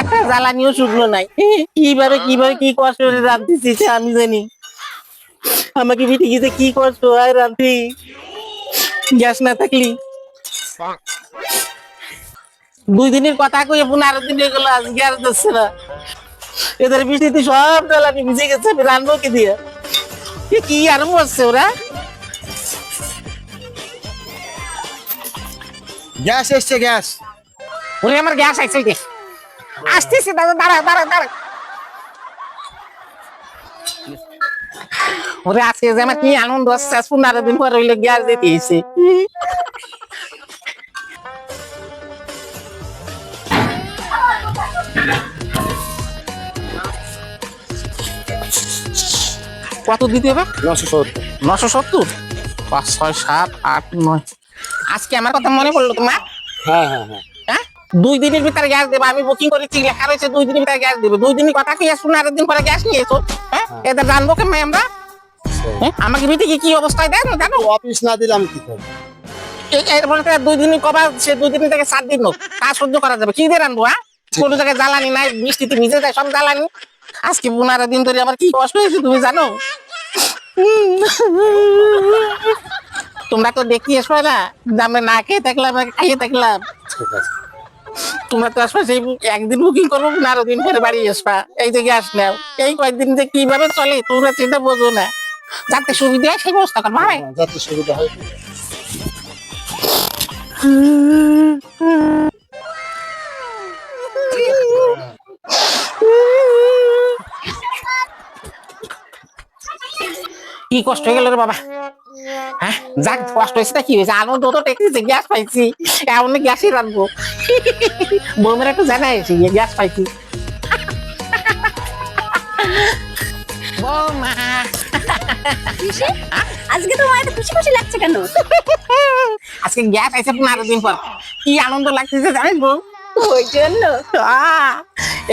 একটা জ্বালানিও শুকনো নাই। কিভাবে কিভাবে কি কষ্ট করে রাঁধতেছি সে আমি জানি। আমাকে বিটি গিয়ে কি কষ্ট হয় রাঁধি, গ্যাস না থাকলি। 2 দিনের কথা কই 15 দিন হয়ে গেল, আজকে আর যাচ্ছে না। এদের বৃষ্টিতে সব জ্বালানি ভিজে গেছে, আমি রান্নাও কি দিয়ে কি আরম্ভ হচ্ছে ওরা। গ্যাস এসছে, গ্যাস। ওরে আমার গ্যাস আইছে, আসতেছে, দাদা দাঁড়া দাঁড়া দাঁড়া। ওরে আজকে যে আমার কি আনন্দ হচ্ছে, 15 দিন পর হইলে গ্যাস দিতে এসে। কত দিতে হবে? 970। 970, 5, 6, 7, 8, 9। আজকে আমার কথা মনে পড়লো তোমার? হ্যাঁ হ্যাঁ হ্যাঁ। হ্যাঁ, 2 দিনের ভিতরে গ্যাস দেবে। আমি বুকিং করেছি, লেখা রয়েছে 2 দিনের ভিতরে গ্যাস দেবে। 2 দিনের কথা কি 15 দিন পরে গ্যাস নিয়ে এসো। হ্যাঁ, এদের জানবো কেমন আমরা? আমাকে বিটি কি অবস্থায় দেন জানো? অফিস না দিলাম কি করব? এর বলতে 2 দিনই কবার, সে 2 দিন থেকে 7 দিন হোক, তা সহ্য করা যাবে। কি দিয়ে রানবো? হ্যাঁ, কোনো জায়গায় জ্বালানি নাই, বৃষ্টিতে ভিজে যায় সব জ্বালানি। আজকে 15 দিন ধরে আমার কি কষ্ট হয়েছে তুমি জানো? তোমরা তো দেখিয়ে এসো না, আমরা না খেয়ে থাকলাম, খাইয়ে থাকলাম। ঠিক আছে। তোমরা তো আসবে সেই একদিন বুকিং করবো, 15 দিন পরে বাড়ি আসবা। এই যে গ্যাস নাও, এই কয়েকদিন যে কিভাবে চলে তোমরা সেটা বোঝো না। যাতে সুবিধা হয় সেই ব্যবস্থা করবা। যাতে সুবিধা হয়। কি কষ্ট হয়ে গেল রে বাবা। হ্যাঁ, যাক কষ্ট হয়েছে, কি হয়েছে, আনন্দ তো টেকেছে, গ্যাস পাইছি। এমন গ্যাসই রাখবো। বৌমের একটু জানাইছি গ্যাস পাইছি। বৌমা, আজকে তোমার এত খুশি খুশি লাগছে কেন? আজকে গ্যাস আইছে 15 দিন পর, কি আনন্দ লাগতেছে জানিস বউ? ওই জন্য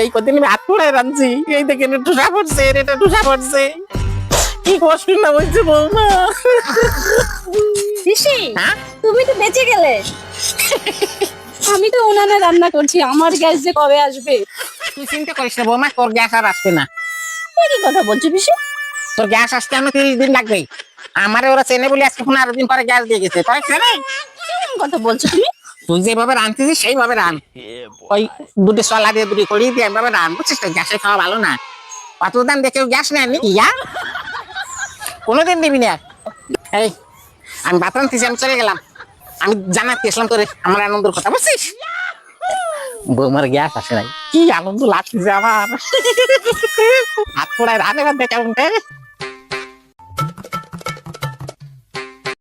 এই কদিন আমি হাত পড়ায় রাখছি, এই দেখে টুসা পড়ছে, এটা টুসা পড়ছে, কি কষ্ট না হয়েছে বৌমা। পিসি, হ্যাঁ? তুমি তো বেঁচে গেলে। আমি তো উনানে রান্না করছি, আমার গ্যাস যে কবে আসবে। তুই চিন্তা করিস না বৌমা, তোর গ্যাস আর আসবে না। কি কথা বলছো পিসি? তোর গ্যাস আসতে আমার 30 দিন লাগবে। আমারে ওরা চেনে বলে আজকে 15 দিন পরে গ্যাস দিয়ে গেছে, তাই চেনে? কেমন কথা বলছো তুমি? তুই যেভাবে রাঁধতেছিস সেইভাবে রান। ওই দুটো সলা দিয়ে দুটি কড়ি দিয়ে এভাবে রান, বুঝছিস তো? গ্যাসে খাওয়া ভালো না। অত দাম দেখেও গ্যাস নেয়নি ইয়া, কোনোদিন দিবি না। এই আমি ভাত রাঁধতেছি, আমি চলে গেলাম। আমি জানাতে আসলাম তোরে আমার আনন্দের কথা, বুঝছিস? বৌমার গ্যাস আসে নাই, কি আনন্দ লাগতেছে আমার। হাত পড়ায় রানে রাঁধতে কেমন।